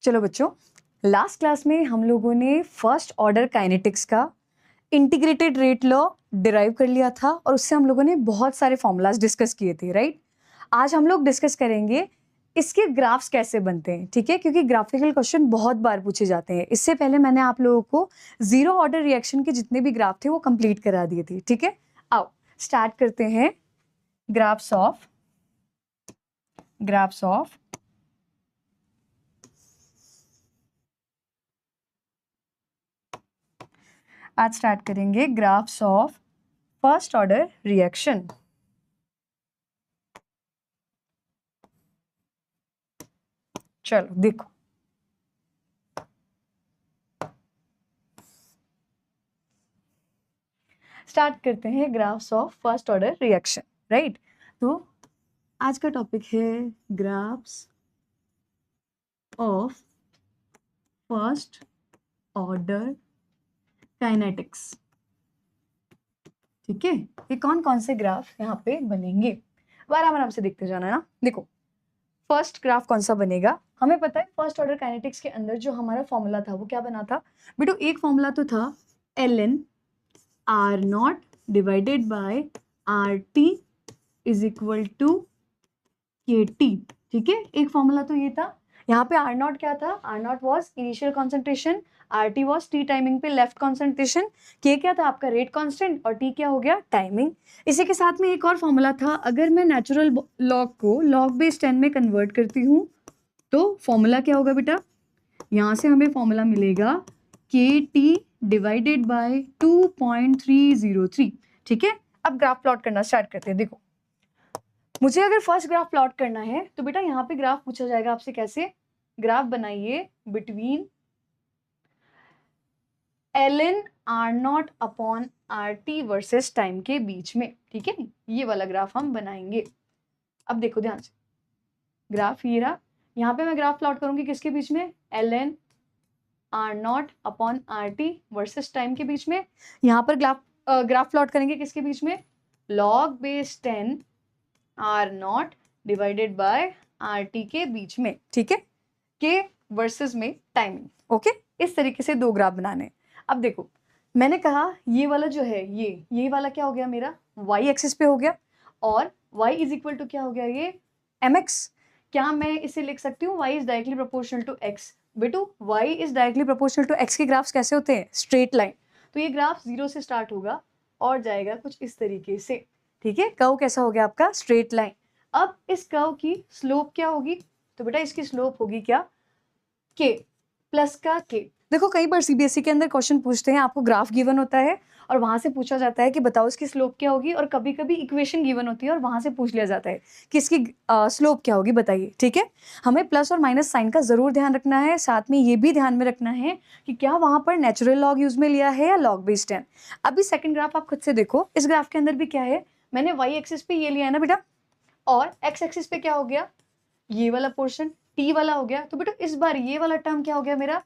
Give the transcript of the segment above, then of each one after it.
चलो बच्चों, last class में हम लोगों ने फर्स्ट ऑर्डर काइनेटिक्स का इंटीग्रेटेड रेट लॉ डिराइव कर लिया था और उससे हम लोगों ने बहुत सारे फॉर्मूलाज डिस्कस किए थे, राइट। आज हम लोग डिस्कस करेंगे इसके ग्राफ्स कैसे बनते हैं, ठीक है, क्योंकि ग्राफिकल क्वेश्चन बहुत बार पूछे जाते हैं। इससे पहले मैंने आप लोगों को जीरो ऑर्डर रिएक्शन के जितने भी ग्राफ थे वो कंप्लीट करा दिए थे, ठीक है। आओ स्टार्ट करते हैं ग्राफ्स ऑफ आज स्टार्ट करेंगे graphs of first order reaction. चलो देखो, स्टार्ट करते हैं graphs of first order reaction, right. तो आज का टॉपिक है graphs of first order kinetics, ठीक है। ये कौन कौन से ग्राफ यहाँ पे बनेंगे, आराम आराम से देखते जाना ना। देखो फर्स्ट ग्राफ कौन सा बनेगा, हमें पता है फर्स्ट ऑर्डर काइनेटिक्स के अंदर जो हमारा फॉर्मूला था वो क्या बना था बेटो। एक फॉर्मूला तो था ln r naught divided by R T is equal to K T, ठीक है। एक फॉर्मूला तो ये था। यहाँ पे आर नॉट क्या था, R naught was initial concentration, R T was T timing पे लेफ्ट कॉन्सेंट्रेशन, के क्या था आपका रेट कांस्टेंट और टी क्या हो गया टाइमिंग। इसी के साथ में एक और फॉर्मूला था, अगर मैं नेचुरल लॉग को लॉग बेस 10 में कन्वर्ट करती हूँ तो फॉर्मूला क्या होगा बेटा, यहाँ से हमें फॉर्मूला मिलेगा के टी डिवाइडेड बाय 2.303, ठीक है। अब ग्राफ प्लॉट करना स्टार्ट करते हैं। देखो मुझे अगर फर्स्ट ग्राफ प्लॉट करना है तो बेटा यहाँ पे ग्राफ पूछा जाएगा आपसे, कैसे ग्राफ बनाइए between ln r not upon R T versus time के बीच में, ठीक है। ये वाला ग्राफ हम बनाएंगे। अब देखो ध्यान से, ग्राफ ये रहा। यहाँ पे मैं ग्राफ प्लॉट करूंगी किसके बीच में, ln r not upon R T versus time के बीच में। यहाँ पर ग्राफ प्लॉट करेंगे किसके बीच में, log base 10 R naught divided by R T के बीच में, ठीक है, के वर्सेस में टाइमिंग, ओके। इस तरीके से दो ग्राफ बनाने। अब देखो मैंने कहा ये वाला जो है ये वाला क्या हो गया मेरा y एक्सिस पे हो गया और y इज इक्वल टू क्या हो गया ये mx। क्या मैं इसे लिख सकती हूँ y is directly proportional to x, बेटू y is directly proportional to x के ग्राफ्स कैसे होते हैं, स्ट्रेट लाइन। तो ये ग्राफ 0 से स्टार्ट होगा और जाएगा कुछ इस तरीके से, ठीक है। कर्व कैसा हो गया आपका, स्ट्रेट लाइन। अब इस कर्व की स्लोप क्या होगी, तो बेटा इसकी स्लोप होगी क्या, के प्लस का के। देखो कई बार सीबीएसई के अंदर क्वेश्चन पूछते हैं, आपको ग्राफ गिवन होता है और वहां से पूछा जाता है कि बताओ इसकी स्लोप क्या होगी, और कभी कभी इक्वेशन गिवन होती है और वहां से पूछ लिया जाता है कि इसकी स्लोप क्या होगी बताइए, ठीक है। हमें प्लस और माइनस साइन का जरूर ध्यान रखना है, साथ में ये भी ध्यान में रखना है कि क्या वहां पर नेचुरल लॉग यूज में लिया है या लॉग बेस 10। अभी सेकंड ग्राफ आप खुद से देखो, इस ग्राफ के अंदर भी क्या है, मैंने y एक्सिस पे ये लिया है ना बेटा, और x एक्सिस पे क्या हो गया, ये वाला पोर्शन t वाला हो गया। तो बेटा इस बार ये वाला टर्म क्या हो गया मेरा,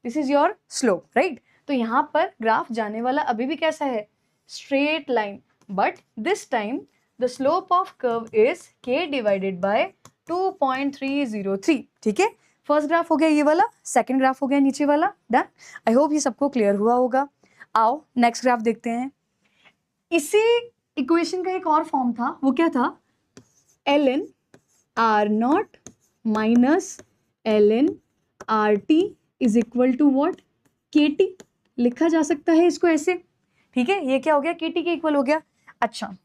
this is your slope, right. तो यहाँ पर ग्राफ जाने वाला अभी भी कैसा है, straight line, but this time the slope of curve is k divided by 2.303, ठीक है। फर्स्ट ग्राफ हो गया ये वाला, सेकंड ग्राफ हो गया नीचे वाला, डन। आई होप ये सबको क्लियर हुआ होगा। आओ नेक्स्ट ग्राफ देखते हैं। इसी इक्वेशन का एक और फॉर्म था, वो क्या था, ln r naught minus ln R T is equal to what, K T. लिखा जा सकता है इसको ऐसे, ठीक है। ये क्या हो गया, के टी के इक्वल हो गया। अच्छा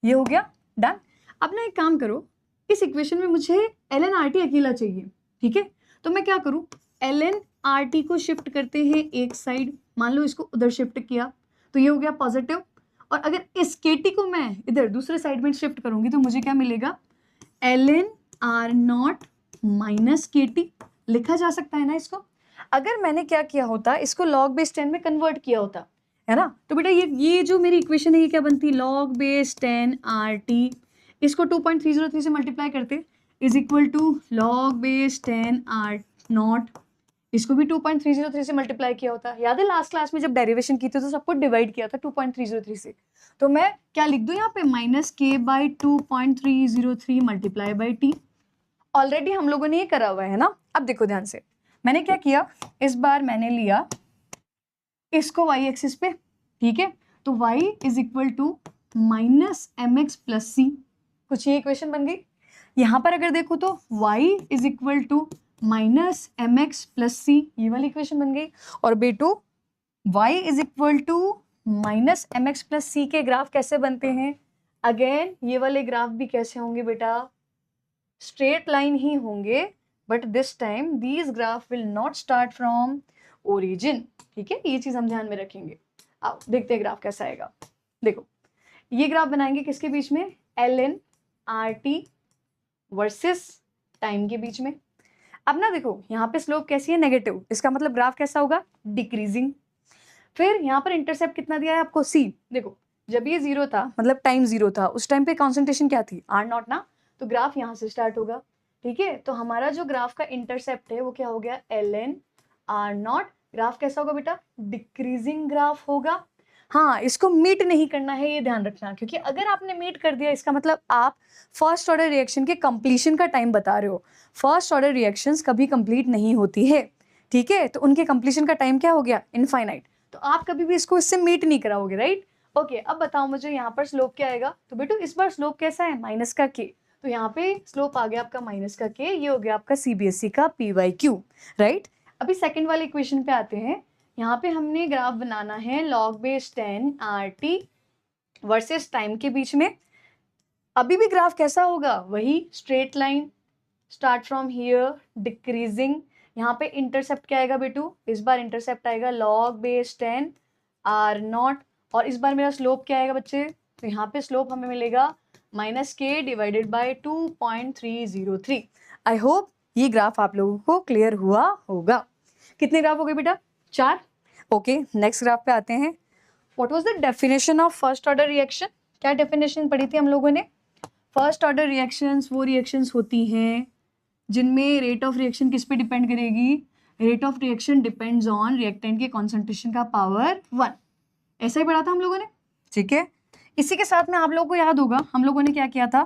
ये हो गया, डन। अब ना एक काम करो, इस इक्वेशन में मुझे ln आर टी अकेला चाहिए, ठीक है। तो मैं क्या करूं, ln आर टी को शिफ्ट करते हैं एक साइड, मान लो इसको उधर शिफ्ट किया तो ये हो गया पॉजिटिव, और अगर इस के टी को मैं इधर दूसरे साइड में शिफ्ट करूंगी तो मुझे क्या मिलेगा, ln आर नॉट माइनस के टी। लिखा जा सकता है ना इसको। अगर मैंने क्या किया होता, इसको log बेस 10 में कन्वर्ट किया होता, है ना, तो बेटा ये जो मेरी इक्वेशन है ये क्या बनती, log बेस 10 आर टी, इसको 2.303 से मल्टीप्लाई करते is equal to log base 10 R naught इसको भी 2.303 से मल्टीप्लाई किया होता है। याद है लास्ट क्लास में जब डेरिवेशन की थी तो सबको डिवाइड किया था 2.303 से। तो मैं क्या लिख दूं यहाँ पे -k/2.303 multiply by T. Already हम लोगों ने ये करा हुआ है ना। अब देखो ध्यान से, मैंने क्या किया, इस बार मैंने लिया इसको y एक्सिस पे, ठीक है। तो y is equal to -mx plus c, कुछ ये इक्वेशन बन गई। यहां पर अगर देखो तो y is equal to -mx plus c, ये वाली इक्वेशन बन गई। और बेटू y is equal to -mx plus c के ग्राफ कैसे बनते हैं? अगेन ये वाले ग्राफ भी कैसे होंगे बेटा? स्ट्रेट लाइन ही होंगे, but this time these graph will not start from origin, ठीक है। ये चीज हम ध्यान में रखेंगे। आओ देखते हैं ग्राफ कैसा आएगा। देखो ये ग्राफ बनाएंगे किसके बीच में? ln RT वर्सेस टाइम के बीच में। अब ना देखो यहाँ पे स्लोप कैसी है? नेगेटिव, इसका मतलब ग्राफ कैसा होगा? डिक्रीजिंग। फिर यहाँ पर इंटरसेप्ट कितना दिया है आपको? C। देखो जब ये 0 था, मतलब टाइम 0 था, उस टाइम पे कॉन्सेंट्रेशन क्या थी? R0 ना। तो ग्राफ यहाँ से स्टार्ट होगा, ठीक है। तो हमारा जो ग्राफ का इंटरसेप्ट है वो क्या हो गया? ln R0। ग्राफ कैसा होगा बेटा? डिक्रीजिंग ग्राफ होगा। हाँ, इसको मीट नहीं करना है, ये ध्यान रखना, क्योंकि अगर आपने मीट कर दिया इसका मतलब आप फर्स्ट ऑर्डर रिएक्शन के कंप्लीशन का टाइम बता रहे हो। फर्स्ट ऑर्डर रिएक्शंस कभी कंप्लीट नहीं होती है, ठीक है। तो उनके कंप्लीशन का टाइम क्या हो गया? इनफाइनाइट। तो आप कभी भी इसको इससे मीट नहीं कराओगे, राइट। ओके, अब बताओ मुझे यहाँ पर स्लोप क्या आएगा? तो बेटू इस बार स्लोप कैसा है? माइनस का के। तो यहाँ पे स्लोप आ गया आपका माइनस का के, ये हो गया आपका CBSE का PYQ, राइट। अभी सेकंड वाले इक्वेशन पे आते हैं। यहाँ पे हमने ग्राफ बनाना है log base 10 RT versus time के बीच में। अभी भी ग्राफ कैसा होगा? वही straight line, start from here, decreasing. यहाँ पे इंटरसेप्ट क्या आएगा बेटू? इस बार इंटरसेप्ट आएगा log बेस 10 R0। और इस बार मेरा स्लोप क्या आएगा बच्चे? तो यहाँ पे स्लोप हमें मिलेगा -k divided by 2.303। I hope ये ग्राफ आप लोगों को क्लियर हुआ होगा। कितने ग्राफ हो गए बेटा? 4। ओके, नेक्स्ट ग्राफ पे आते हैं। What was the definition of first order reaction? क्या डेफिनेशन पढ़ी थी हम लोगों ने? फर्स्ट ऑर्डर रिएक्शंस वो रिएक्शंस होती हैं जिनमें रेट ऑफ रिएक्शन किस पे डिपेंड करेगी? Rate of reaction depends on reactant के कॉन्सेंट्रेशन का पावर 1। ऐसा ही पढ़ा था हम लोगों ने, ठीक है। इसी के साथ में आप लोगों को याद होगा हम लोगों ने क्या किया था?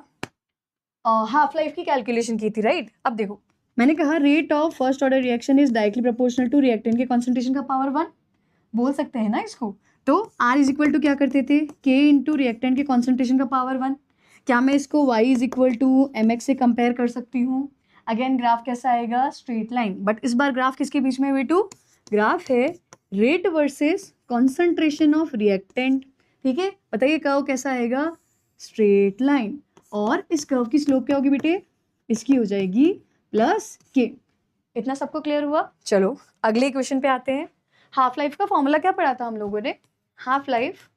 हाफ लाइफ की कैलकुलेशन की थी, राइट। अब देखो मैंने कहा rate of first order reaction is directly proportional to reactant के कॉन्सेंट्रेशन का पावर 1, बोल सकते हैं ना इसको। तो R इज इक्वल टू क्या करते थे? K इंटू रिएक्टेंट के कॉन्सेंट्रेशन का पावर 1। क्या मैं इसको Y is equal to mx से कंपेयर कर सकती हूँ? अगेन ग्राफ कैसा आएगा? Straight line. बट इस बार ग्राफ किसके बीच में बेटू? ग्राफ है rate versus concentration of reactant, ठीक है। बताइए कर्व कैसा आएगा? Straight line. और इस कर्व की स्लोप क्या होगी बेटे? इसकी हो जाएगी +k। इतना सबको क्लियर हुआ? चलो अगले इक्वेशन पे आते हैं। हाफ लाइफ का फॉर्मूला क्या पढ़ा था हम लोगों ने? Half life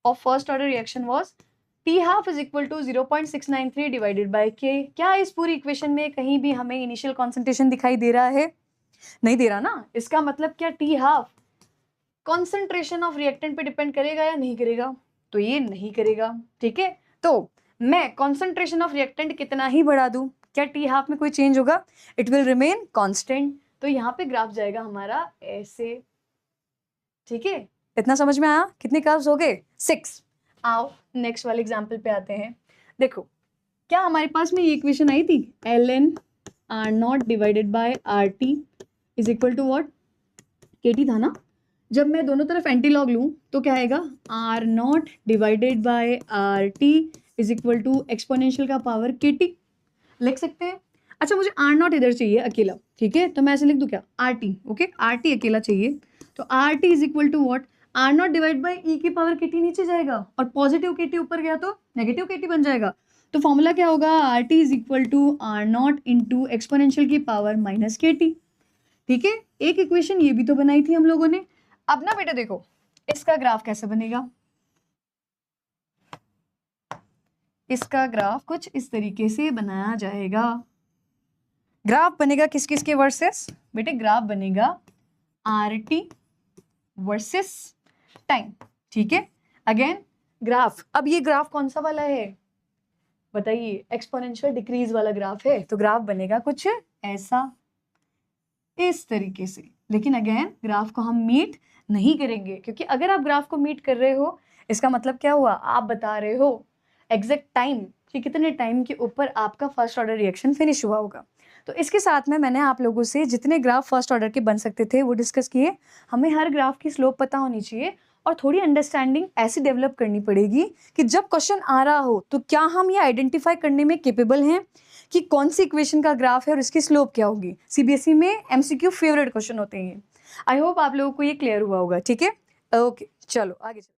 of first order reaction was T half is equal to 0.693 divided by k। क्या इस पूरी इक्वेशन में कहीं भी हमें इनिशियल कॉन्सेंट्रेशन दिखाई दे रहा है? नहीं दे रहा ना। इसका मतलब क्या T half concentration of reactant पे डिपेंड करेगा या नहीं करेगा? तो ये नहीं करेगा, ठीक है। तो मैं कॉन्सेंट्रेशन ऑफ रिएक्टेंट कितना ही बढ़ा दूं, क्या T हाफ में कोई चेंज होगा? It will remain constant. तो यहाँ पे ग्राफ जाएगा हमारा ऐसे, ठीक है। इतना समझ में आया? कितने कर्व्स हो गए? 6। आओ नेक्स्ट वाले एग्जांपल पे आते हैं। देखो क्या हमारे पास में ये इक्वेशन आई थी? ln R0 divided by RT is equal to what? KT था ना। जब मैं दोनों तरफ एंटी लॉग लूँ तो क्या आएगा? R0 divided by RT is equal to exponential का पावर KT। लिख सकते हैं। अच्छा मुझे R0 इधर चाहिए अकेला, ठीक है। तो मैं ऐसे लिख दूँ क्या? RT, okay. RT अकेला चाहिए तो RT is equal to what? R0 divide by e की पावर KT नीचे जाएगा और पॉजिटिव KT ऊपर गया तो नेगेटिव KT बन जाएगा। तो फॉर्मूला क्या होगा? RT is equal to R0 into exponential की पावर -KT, ठीक है। एक इक्वेशन ये भी तो बनाई थी हम लोगों ने। अब ना बेटा देखो इसका ग्राफ कैसे बनेगा? इसका ग्राफ कुछ इस तरीके से बनाया जाएगा। ग्राफ बनेगा किस किस के वर्सेस? बेटे ग्राफ बनेगा RT वर्सेस टाइम, ठीक है। अगेन ग्राफ, अब ये ग्राफ कौन सा वाला है बताइए? एक्सपोनेंशियल डिक्रीज वाला ग्राफ है। तो ग्राफ बनेगा कुछ ऐसा, इस तरीके से। लेकिन अगेन ग्राफ को हम मीट नहीं करेंगे, क्योंकि अगर आप ग्राफ को मीट कर रहे हो इसका मतलब क्या हुआ, आप बता रहे हो एग्जैक्ट टाइम कि कितने टाइम के ऊपर आपका फर्स्ट ऑर्डर रिएक्शन फिनिश हुआ होगा। तो इसके साथ में मैंने आप लोगों से जितने ग्राफ फर्स्ट ऑर्डर के बन सकते थे वो डिस्कस किए। हमें हर ग्राफ की स्लोप पता होनी चाहिए और थोड़ी अंडरस्टैंडिंग ऐसी डेवलप करनी पड़ेगी कि जब क्वेश्चन आ रहा हो तो क्या हम ये आइडेंटिफाई करने में केपेबल हैं कि कौन सी इक्वेशन का ग्राफ है और इसकी स्लोप क्या होगी। सीबीएसई में एमसीक्यू फेवरेट क्वेश्चन होते हैं। आई होप आप लोगों को ये क्लियर हुआ होगा। ठीक है, ओके, चलो आगे चलो।